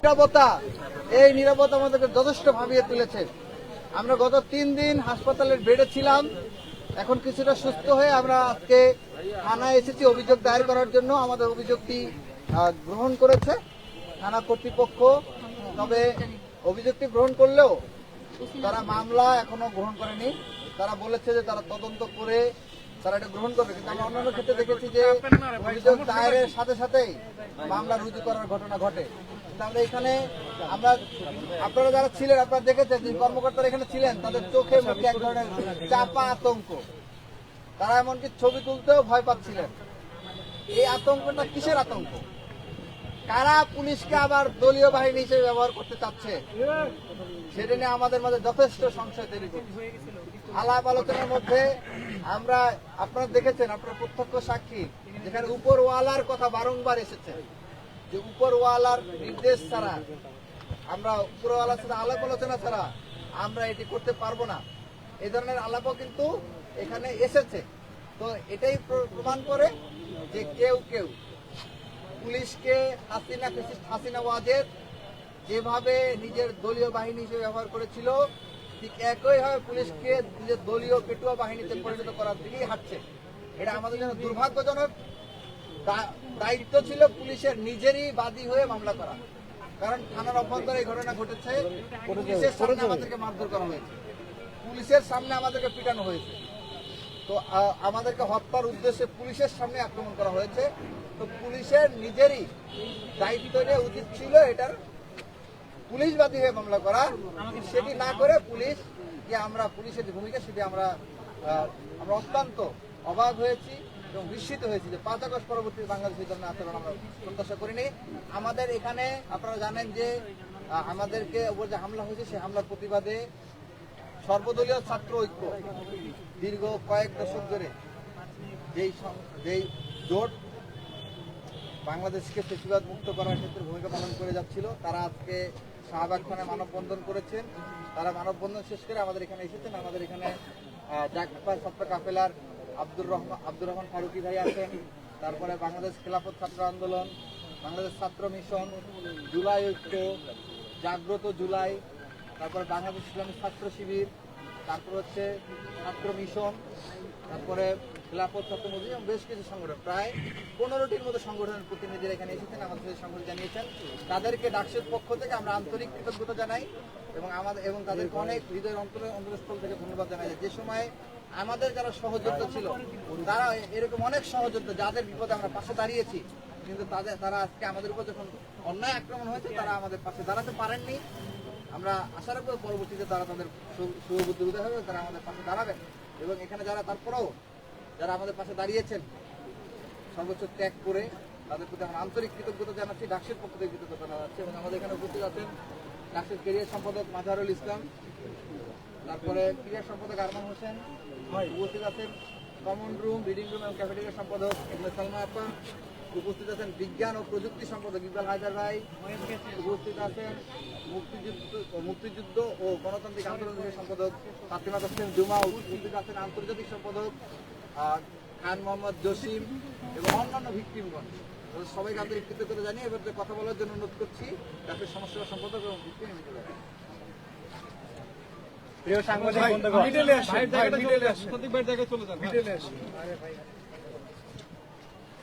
নীরবতা, এই নীরবতা আমাদেরকে যথেষ্ট ভাবিয়ে তুলেছে। আমরা গত 3 দিন হাসপাতালের বেডে ছিলাম, এখন কিছুটা সুস্থ হয়ে আমরা আজকে থানায় এসেছি অভিযোগ দায়ের করার জন্য। আমাদের অভিযোগটি গ্রহণ করেছে থানা কর্তৃপক্ষ, তবে অভিযোগটি গ্রহণ করলেও তারা মামলা এখনো গ্রহণ করেনি। তারা বলেছে যে তারা তদন্ত করে তারা এটা গ্রহণ করবে, কিন্তু আমরা অন্যান্য ক্ষেত্রে দেখেছি যে অভিযোগ দায়েরের সাথে সাথেই মামলা রুজু করার ঘটনা ঘটে। কিন্তু আমরা এখানে আপনারা যারা ছিলেন, আপনারা দেখেছেন যে কর্মকর্তারা এখানে ছিলেন, তাদের চোখে মুখে এক ধরনের চাপা আতঙ্ক। তারা এমনকি ছবি তুলতেও ভয় পাচ্ছিলেন। এই আতঙ্কটা কিসের আতঙ্ক? কারা পুলিশকে আবার দলীয় বাহিনী হিসেবে ব্যবহার করতে চাচ্ছে, সেটা নিয়ে আমাদের মাঝে যথেষ্ট সংশয় তৈরি করছে। আলাপ আলোচনার মধ্যে আপনারা দেখেছেন, আপনারা প্রত্যক্ষ সাক্ষী, যেখানে উপরওয়ালার কথা বারংবার এসেছে যে উপরওয়ালার নির্দেশ ছাড়া, আমরা উপরওয়ালার সাথে আলাপ আলোচনা ছাড়া আমরা এটি করতে পারবো না, এই ধরনের আলাপও কিন্তু এখানে এসেছে। তো এটাই প্রমাণ করে যে কেউ পুলিশকে হাসিনা ওয়াজেদ যেভাবে নিজের দলীয় বাহিনী হিসেবে ব্যবহার করেছিল, ঠিক একইভাবে পুলিশকে নিজের দলীয় পেটুয়া বাহিনীতে পরিণত করার দিকেই হাঁটছে। এটা আমাদের জন্য দুর্ভাগ্যজনক। দায়িত্ব ছিল পুলিশের নিজেরই বাদী হয়ে মামলা করা, কারণ থানার অভ্যন্তরে এই ঘটনা ঘটেছে। পুলিশের সামনে আমাদেরকে মারধর করা হয়েছে, পুলিশের সামনে আমাদেরকে পিটানো হয়েছে, তো আমাদেরকে হত্যার উদ্দেশ্যে পুলিশের সামনে আক্রমণ করা হয়েছে। তো পুলিশের নিজেরই দায়িত্ব নিয়ে উচিত ছিল এটার পুলিশবাদী হয়ে মামলা করা, সেটি না করে পুলিশের যে ভূমিকা সেটি আমরা অত্যন্ত অবাক হয়েছি এবং বিস্মিত হয়েছি যে 5 আগস্ট পরবর্তী বাংলাদেশের জন্য আচরণ আমরা প্রত্যাশা করিনি। আমাদের এখানে আপনারা জানেন যে আমাদেরকে উপর যে হামলা হয়েছে, সেই হামলার প্রতিবাদে সর্বদলীয় ছাত্র ঐক্য দীর্ঘ কয়েক দশক ধরে যেই জোট বাংলাদেশকে ফেসিবাদ মুক্ত করার ক্ষেত্রে ভূমিকা পালন করে যাচ্ছিল, তারা আজকে শাহবাগ থানায় মানববন্ধন করেছেন। তারা মানববন্ধন শেষ করে আমাদের এখানে এসেছেন। আমাদের এখানে জাকপা ছাত্র কাফেলার আব্দুর রহমান ফারুকি ভাই আছেন, তারপরে বাংলাদেশ খেলাফত ছাত্র আন্দোলন, বাংলাদেশ ছাত্র মিশন, জুলাই ঐক্য, জাগ্রত জুলাই, তারপরে বাংলাদেশ ইসলামী ছাত্র শিবির, তারপর হচ্ছে ছাত্র মিশন, তারপরে খেলাফত ছাত্র মজলিস এবং বেশ কিছু সংগঠন, প্রায় 15টির মতো সংগঠনের প্রতিনিধিরা এখানে এসেছেন, আমাদের সাথে সংগঠন জানিয়েছেন। তাদেরকে ডাকসুর পক্ষ থেকে আমরা আন্তরিক কৃতজ্ঞতা জানাই এবং তাদেরকে অনেক হৃদয়ের অন্তরস্থল থেকে ধন্যবাদ জানাই। যে সময় আমাদের যারা সহযোদ্ধা ছিল, তারা এরকম অনেক সহযোদ্ধা যাদের বিপদে আমরা পাশে দাঁড়িয়েছি, কিন্তু তারা আজকে আমাদের উপর যখন অন্যায় আক্রমণ হয়েছে, তারা আমাদের পাশে দাঁড়াতে পারেননি। আমরা আশা রাখবো পরবর্তীতে তারা তাদের শুভবুদ্ধি উদয় হবে, তারা আমাদের পাশে দাঁড়াবেন। এবং এখানে যারা আমাদের পাশে দাঁড়িয়েছেন, সর্বোচ্চ ত্যাগ করে তাদের প্রতি আমরা আন্তরিক কৃতজ্ঞতা জানাচ্ছি, ডাকসুর পক্ষ থেকে কৃতজ্ঞতা জানাচ্ছি। এবং আমাদের এখানে উপস্থিত আছেন ডাকসুর ক্যারিয়ার সম্পাদক মাজহারুল ইসলাম, তারপরে ক্রিয়া সম্পাদক আরমান হোসেন, উপস্থিত আছেন কমন রুম, রিডিং রুম এবং ক্যাফেটেরিয়া সম্পাদক সালমা আপা, উপস্থিত আছেন বিজ্ঞান ও প্রযুক্তি সম্পাদক ইকবাল হায়দার ভাই, উপস্থিত আছেন মুক্তিযুদ্ধ ও গণতান্ত্রিক আন্দোলন সম্পাদক ফাতিমা তাসলিম জুমা, উপস্থিত আছেন আন্তর্জাতিক সম্পাদক খান মোহাম্মদ জসিম এবং অন্যান্য ভিক্টিমগণ। সবাইকে আন্তরিক কৃতজ্ঞতা জানিয়ে এবার কথা বলার জন্য অনুরোধ করছি ডাক্তার সমস্যা সম্পাদক এবং ভিক্টিম।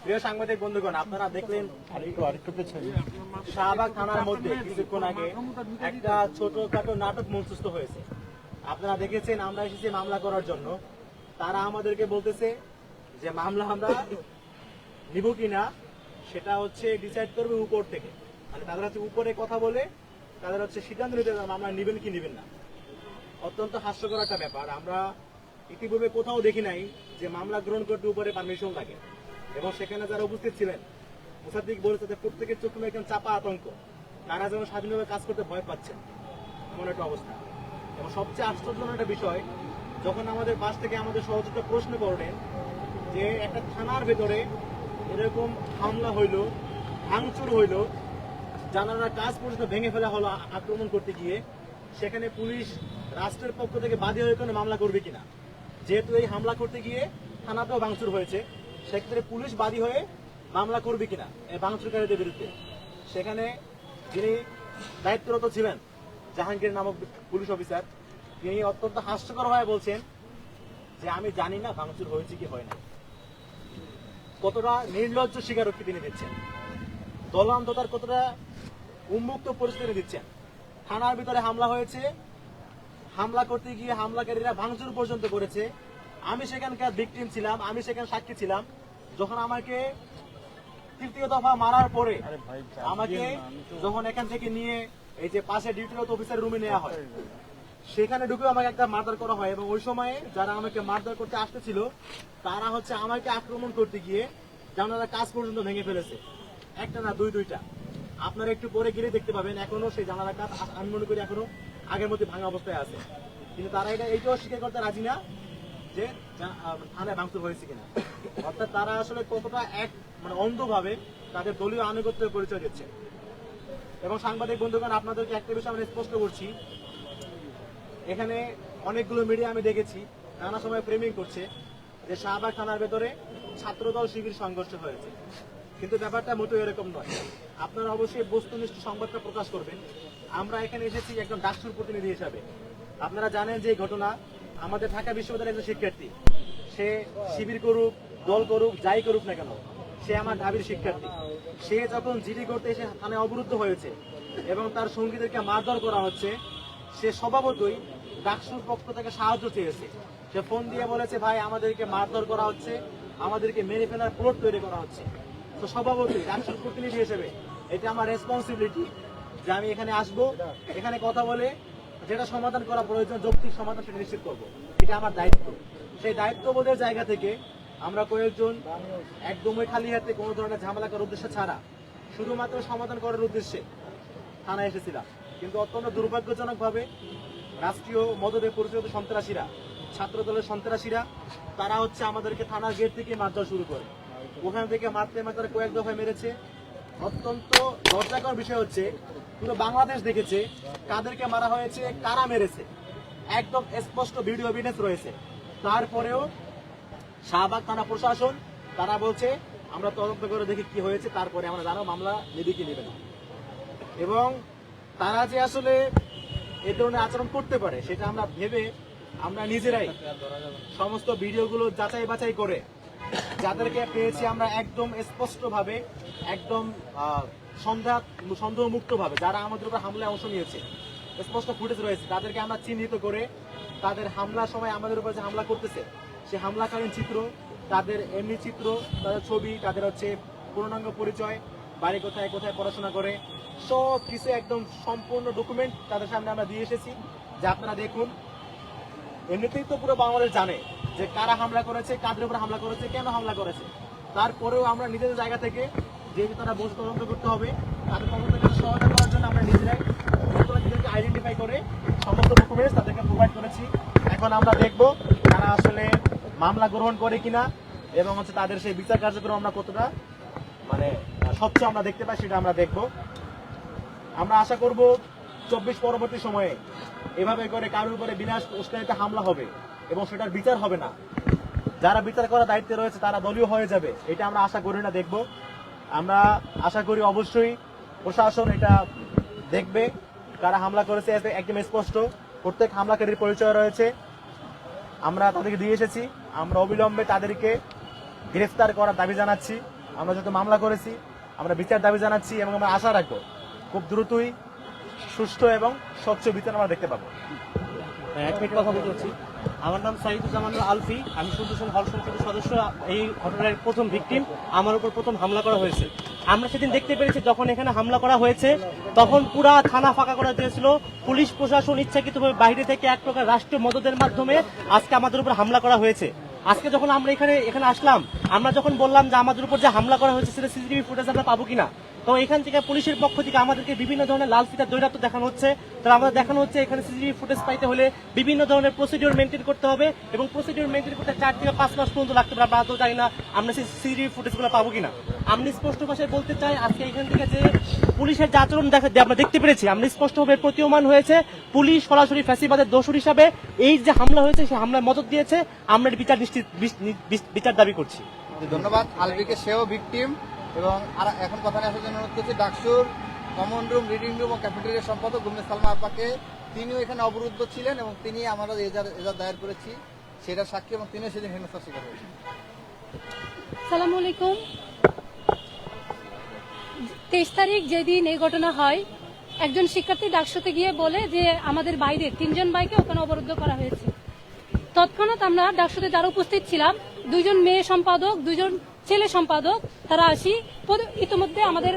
প্রিয় সাংবাদিক বন্ধুগণ, আপনারা দেখলেন শাহবাগ থানার মধ্যে কিছুক্ষণ আগে একটা ছোটখাটো নাটক মঞ্চস্থ হয়েছে। আপনারা দেখেছেন, আমরা এসেছি মামলা করার জন্য। তারা আমাদেরকে বলতেছে যে মামলা আমরা নিব কিনা সেটা হচ্ছে ডিসাইড করবে উপর থেকে, মানে তাদের হচ্ছে উপরে কথা বলে তাদের হচ্ছে সিদ্ধান্ত নিতে মামলা নিবেন কি নিবেন না। অত্যন্ত হাস্যকর একটা ব্যাপার। আমরা ইতিপূর্বে কোথাও দেখি নাই যে মামলা গ্রহণ করতে উপরে পারমিশন লাগে। এবং সেখানে যারা উপস্থিত ছিলেন, মুসাদ্দিক বলেছে যে প্রত্যেকের চোখে একদম চাপা আতঙ্ক, তারা যেন স্বাধীনভাবে কাজ করতে ভয় পাচ্ছেন, এমন একটা অবস্থা। এবং সবচেয়ে আশ্চর্যজনক একটা বিষয়, যখন আমাদের পাশ থেকে আমাদের সহযোগিতা প্রশ্ন করলেন যে একটা থানার ভেতরে এরকম হামলা হইল, ভাঙচুর হইল, জানালার কাজ পর্যন্ত ভেঙে ফেলা হলো আক্রমণ করতে গিয়ে, সেখানে পুলিশ রাষ্ট্রের পক্ষ থেকে বাদী হয়ে কোনো মামলা করবে কিনা। যেহেতু এই হামলা করতে গিয়ে থানাতেও ভাঙচুর হয়েছে, সেক্ষেত্রে পুলিশ বাদী হয়ে মামলা করবে কিনা এই ভাঙচুরকারীদের বিরুদ্ধে। সেখানে যিনি দায়িত্বরত ছিলেন জাহাঙ্গীর নামক পুলিশ অফিসার, তিনি অত্যন্ত হাস্যকর ভাবে বলছেন যে আমি জানি না ভাঙচুর হয়েছে কি হয় না। কতটা নির্লজ্জ স্বীকারোক্তি তিনি দিচ্ছেন, দলান্ততার কতটা উন্মুক্ত পরিস্থিতি দিচ্ছেন। থানার ভিতরে হামলা হয়েছে, হামলা করতে গিয়ে হামলাকারীরা ভাঙচুর পর্যন্ত করেছে। আমি সেখানকার ভিকটিম ছিলাম, আমি সেখানে সাক্ষী ছিলাম। যখন আমাকে তৃতীয় দফা মারার পরে আমাকে যখন এখান থেকে নিয়ে এই যে পাশে ডিউটিরত অফিসার রুমে নেওয়া হয়, সেখানে ঢুকে আমাকে একটা মারধর করা হয় এবং ওই সময়ে যারা আমাকে মারধর করতে আসতেছিল তারা হচ্ছে আমাকে আক্রমণ করতে গিয়ে জানালার কাজ পর্যন্ত ভেঙে ফেলেছে। একটা না দুইটা, আপনারা একটু পরে গিয়ে দেখতে পাবেন এখনো সেই জানালার কাজ আমি মনে করি এখনো আগের মধ্যে ভাঙা অবস্থায় আছে। কিন্তু তারা এইটাও স্বীকার করতে রাজি না যে থানায় ভাঙচুর হয়েছে কিনা। অর্থাৎ তারা আসলে কতটা অন্ধভাবে তাদের দলীয় আনুগত্যের পরিচয় দিচ্ছে। এবং সাংবাদিক বন্ধুগণ, আপনাদেরকে একটা বিষয় আমি স্পষ্ট করছি, এখানে অনেকগুলো মিডিয়া আমি দেখেছি নানা সময় ফ্রেমিং করছে যে শাহবাগ থানার ভেতরে ছাত্রদল শিবির সংঘর্ষ হয়েছে, কিন্তু ব্যাপারটা মোটেও এরকম নয়। আপনারা অবশ্যই বস্তুনিষ্ঠ সংবাদটা প্রকাশ করবেন। আমরা এখানে এসেছি একজন ডাকসুর প্রতিনিধি হিসাবে। আপনারা জানেন যে এই ঘটনা আমাদের ঢাকা বিশ্ববিদ্যালয়ের একজন শিক্ষার্থী, সে শিবির করুক, দল করুক, যাই করুক না কেন, সে আমার ঢাবির শিক্ষার্থী। সে যখন জিডি করতে এসে থানায় অবরুদ্ধ হয়েছে এবং তার সঙ্গীদেরকে মারধর করা হচ্ছে, সে স্বভাবতই ডাকসুর পক্ষ থেকে সাহায্য চেয়েছে। সে ফোন দিয়ে বলেছে, ভাই আমাদেরকে মারধর করা হচ্ছে, আমাদেরকে মেরে ফেলার প্লট তৈরি করা হচ্ছে। তো স্বভাবতই ডাকসুর প্রতিনিধি হিসেবে এটা আমার রেসপন্সিবিলিটি যে আমি এখানে আসবো, এখানে কথা বলে যেটা সমাধান করা প্রয়োজন, যৌক্তিক সমাধান সেটা নিশ্চিত করবো। এটা আমার দায়িত্ব। সেই দায়িত্ববোধের জায়গা থেকে আমরা কয়েকজন একদমই খালি হাতে কোনো ধরনের ঝামেলা করার উদ্দেশ্য ছাড়া শুধুমাত্র সমাধান করার উদ্দেশ্যে থানায় এসেছিলাম। কিন্তু অত্যন্ত দুর্ভাগ্যজনকভাবে রাষ্ট্রীয় মদদে পরিচালিত সন্ত্রাসীরা, ছাত্র দলের সন্ত্রাসীরা, তারা হচ্ছে আমাদেরকে থানার গেট থেকে মারধর শুরু করে। ওখান থেকে মারতে মারতে কয়েক দফায় মেরেছে। অত্যন্ত লজ্জাকর বিষয় হচ্ছে পুরো বাংলাদেশ দেখেছে কাদেরকে মারা হয়েছে, কারা মেরেছে, একদম স্পষ্ট ভিডিও এভিডেন্স রয়েছে। তারপরেও শাহবাগ থানা প্রশাসন তারা বলছে আমরা তদন্ত করে দেখি কি হয়েছে, তারপরে আমরা জানো মামলা নেবে কি নেবে না। এবং তারা যে আসলে এ ধরনের আচরণ করতে পারে সেটা আমরা ভেবে আমরা নিজেরাই সমস্ত ভিডিওগুলো যাচাই বাছাই করে যাদেরকে পেয়েছি আমরা একদম স্পষ্টভাবে, একদম সন্দেহমুক্ত ভাবে যারা আমাদের উপর হামলায় অংশ নিয়েছে, স্পষ্ট ফুটেজ রয়েছে, তাদেরকে আমরা চিহ্নিত করে তাদের হামলার সময় আমাদের উপর যে হামলা করতেছে সে হামলাকালীন চিত্র, তাদের এমনি চিত্র, তাদের ছবি, তাদের হচ্ছে পূর্ণাঙ্গ পরিচয়, বাড়ি কোথায় কোথায় পড়াশোনা করে, সব কিছু একদম সম্পূর্ণ ডকুমেন্ট তাদের সামনে আমরা দিয়ে এসেছি যে আপনারা দেখুন। এমনিতেই তো পুরো বাংলাদেশ জানে যে কারা হামলা করেছে, কাদের উপর হামলা করেছে, কেন হামলা করেছে। তারপরেও আমরা নিজেদের জায়গা থেকে যেহেতু তারা বসে তদন্ত করতে হবে, তাদের তদন্তের কাছে সহায়তা করার জন্য আমরা নিজেরাই নিজেদেরকে আইডেন্টিফাই করে সমস্ত ডকুমেন্টস তাদেরকে প্রোভাইড করেছি। এখন আমরা দেখব তারা আসলে মামলা গ্রহণ করে কিনা এবং হচ্ছে তাদের সেই বিচার কার্যক্রম আমরা কতটা স্বচ্ছ আমরা দেখতে পাই সেটা আমরা দেখব। আমরা আশা করব 24 পরবর্তী সময়ে এভাবে করে কারোর উপরে বিনাশ উস্কানিতে হামলা হবে এবং সেটার বিচার হবে না। যারা বিচার করার দায়িত্বে রয়েছে তারা দলীয় হয়ে যাবে, এটা আমরা আশা করি না, দেখব। আমরা আশা করি অবশ্যই প্রশাসন এটা দেখবে কারা হামলা করেছে, একদম স্পষ্ট প্রত্যেক হামলাকারীর পরিচয় রয়েছে, আমরা তাদেরকে দিয়ে এসেছি। আমরা অবিলম্বে তাদেরকে গ্রেফতার করার দাবি জানাচ্ছি। আমরা যত মামলা করেছি আমরা বিচার দাবি জানাচ্ছি এবং আমরা আশা রাখবো খুব দ্রুতই সুষ্ঠু এবং স্বচ্ছ বিচার আমরা দেখতে পাবো। এক মিনিট কথা বলছি। আমার নাম সাইদুজ্জামান আলফি, আমি সুদর্শন হল সংসদের সদস্য। এই ঘটনার প্রথম ভিকটিম, আমার উপর প্রথম হামলা করা হয়েছে। আমরা সেদিন দেখতে পেরেছি যখন এখানে হামলা করা হয়েছে তখন পুরা থানা ফাঁকা করা হয়েছিল। পুলিশ প্রশাসন ইচ্ছাকৃতভাবে বাইরে থেকে এক প্রকার রাষ্ট্রীয় মদদের মাধ্যমে আজকে আমাদের উপর হামলা করা হয়েছে। আজকে যখন আমরা এখানে আসলাম, আমরা যখন বললাম যে আমাদের উপর যে হামলা করা হয়েছে সেটা সিসিটিভি ফুটেজ আমরা পাবো কিনা, তো এখান থেকে পুলিশের পক্ষ থেকে আমাদেরকে বিভিন্ন ধরনের লাল ফিতার দৈরাত্য দেখানো হচ্ছে। তারা আমাদের দেখানো হচ্ছে এখানে সিসিটিভি ফুটেজ পাইতে হলে বিভিন্ন ধরনের প্রসিডিওর মেনটেন করতে হবে এবং প্রসিডিওর মেনটেন করতে 4 থেকে 5 মাস পর্যন্ত লাগতে পারে। আমরা আদৌ জানি না আমরা সেই সিসিটিভি ফুটেজগুলো পাবো কিনা। আমি স্পষ্ট ভাষায় বলতে চাই, আজকে এখান থেকে যে পুলিশের যে আচরণ আমরা দেখতে পেরেছি, আমরা স্পষ্টভাবে প্রতীয়মান হয়েছে পুলিশ সরাসরি ফ্যাসিবাদের দোষর হিসাবে এই যে হামলা হয়েছে সেই হামলায় মদত দিয়েছে। আমরা বিচার দাবি করছি। ধন্যবাদ আলভিকে, সেও ভিকটিম। এবং আর এখন কথা আসার জন্য অনুরোধ করছি ডাকসুর কমন রুম, রিডিং রুম ও ক্যাফেটেরিয়া সম্পাদক গুমনে সালমা আপাকে, তিনিও এখানে অবরুদ্ধ ছিলেন এবং তিনি আমরা এজাহার দায়ের করেছি সেটা সাক্ষী, এবং তিনিও সেদিন হেনস্থার শিকার হয়েছেন। সালামু আলাইকুম। 23 তারিখ যেদিন এই ঘটনা হয়, একজন শিক্ষার্থী ডাকসুতে গিয়ে বলে যে আমাদের বাইরে 3 জন ভাইকে ওখানে অবরুদ্ধ করা হয়েছে। তৎক্ষণাৎ আমরা ডাকসুতে যারা উপস্থিত ছিলাম, 2 জন মেয়ে সম্পাদক, 2 জন ছেলে সম্পাদক, তারা ইতিমধ্যে আমাদের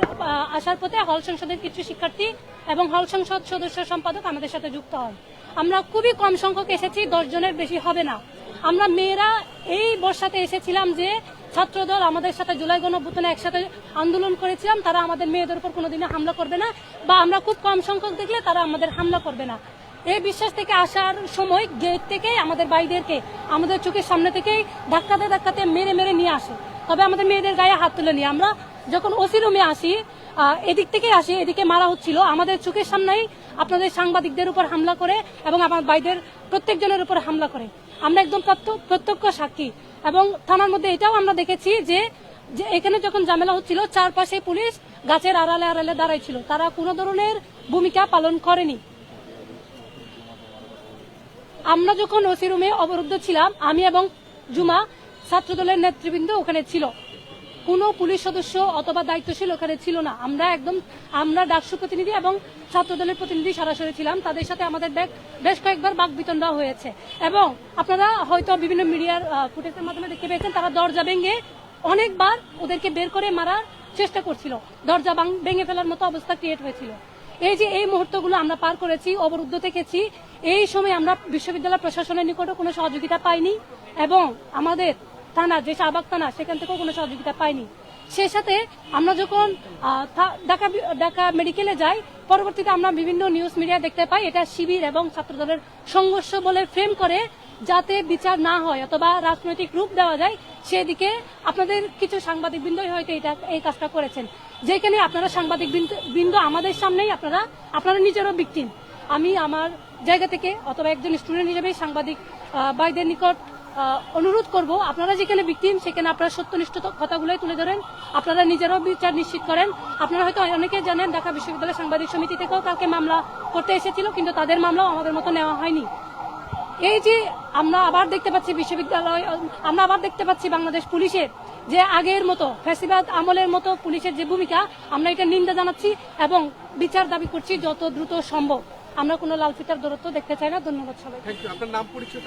আসার পথে হল সংসদের কিছু শিক্ষার্থী এবং হল সংসদ সদস্য সম্পাদক আমাদের সাথে যুক্ত হয়। আমরা খুবই কম সংখ্যক এসেছি, 10 জনের বেশি হবে না। আমরা মেয়েরা এই বর্ষাতে এসেছিলাম যে ছাত্রদল আমাদের সাথে জুলাই গণঅভ্যুত্থানে একসাথে আন্দোলন করেছিলাম, তারা আমাদের মেয়েদের উপর কোনোদিনও হামলা করবে না, বা আমরা খুব কম সংখ্যক দেখলে তারা আমাদের হামলা করবে না। এই বিশ্বাস থেকে আসার সময় গেট থেকে আমাদের ভাইদেরকে আমাদের চোখের সামনে থেকেই ধাক্কাতে ধাক্কাতে মেরে মেরে নিয়ে আসে। তবে আমাদের মেয়েদের গায়ে হাত তুলে নিয়ে আমরা যখন ওসি রুমে আসি, এদিক থেকে আসি, এদিকে মারা হচ্ছিল, আমাদের চোখের সামনেই আপনাদের সাংবাদিকদের উপর হামলা করে এবং আমার ভাইদের প্রত্যেকজনের উপর হামলা করে। আমরা একদম প্রত্যক্ষ সাক্ষী। এবং থানার মধ্যে এটাও আমরা দেখেছি যে এখানে যখন ঝামেলা হচ্ছিল, চারপাশে পুলিশ গাছের আড়ালে আড়ালে দাঁড়াই ছিল, তারা কোনো ধরনের ভূমিকা পালন করেনি। আমরা যখন ওসি রুমে অবরুদ্ধ ছিলাম, আমি এবং জুমা, ছাত্রদলের নেতৃবৃন্দ ওখানে ছিল, কোনো পুলিশ সদস্য অথবা দায়িত্বশীল ওখানে ছিল না। আমরা ডাকসু প্রতিনিধি এবং ছাত্রদলের প্রতিনিধি সরাসরি ছিলাম। তাদের সাথে আমাদের বেশ কয়েকবার বাকবিতণ্ডা হয়েছে এবং আপনারা হয়তো বিভিন্ন মিডিয়ার ফুটেজের মাধ্যমে দেখতে পেয়েছেন, তারা দরজা ভেঙে অনেকবার ওদেরকে বের করে মারার চেষ্টা করছিল, দরজা ভেঙে ফেলার মতো অবস্থা ক্রিয়েট হয়েছিল। এই যে এই মুহূর্তগুলো আমরা পার করেছি, অবরুদ্ধ থেকেছি, এই সময় আমরা বিশ্ববিদ্যালয় প্রশাসনের নিকটও কোনো সহযোগিতা পাইনি এবং আমাদের থানা, যে শাহবাগ থানা, সেখান থেকেও কোনো সহযোগিতা পাইনি। সেই সাথে আমরা যখন ঢাকা মেডিকেলে যাই, পরবর্তীতে আমরা বিভিন্ন নিউজ মিডিয়া দেখতে পাই এটা শিবির এবং ছাত্রদলের সংঘর্ষ বলে ফ্রেম করে, যাতে বিচার না হয় অথবা রাজনৈতিক রূপ দেওয়া যায়, সেদিকে আপনাদের কিছু সাংবাদিক বৃন্দই হয়তো এই কাজটা করেছেন, যেখানে আপনারা সাংবাদিক বৃন্দ আমাদের সামনেই আপনারা নিজেরও ভিকটিম। আমি আমার জায়গা থেকে অথবা একজন স্টুডেন্ট হিসেবে সাংবাদিক ভাইদের নিকট অনুরোধ করব, আপনারা যেখানে ভিকটিম সেখানে আপনারা সত্যনিষ্ঠ কথাগুলোই তুলে ধরেন, আপনারা নিজেরাও বিচার নিশ্চিত করেন। আপনারা হয়তো অনেকে জানেন, ঢাকা বিশ্ববিদ্যালয় সাংবাদিক সমিতি থেকেও কালকে মামলা করতে এসেছিল, কিন্তু তাদের মামলাও আমাদের মতো নেওয়া হয়নি। এই যে আমরা আবার দেখতে পাচ্ছি বাংলাদেশ পুলিশের যে আগের মতো ফ্যাসিবাদ আমলের মতো পুলিশের যে ভূমিকা, আমরা এটা নিন্দা জানাচ্ছি এবং বিচার দাবি করছি যত দ্রুত সম্ভব। আমরা কোনো লাল ফিতার দূরত্ব দেখতে চাই না। ধন্যবাদ সবাই। আপনার নাম পরিচয়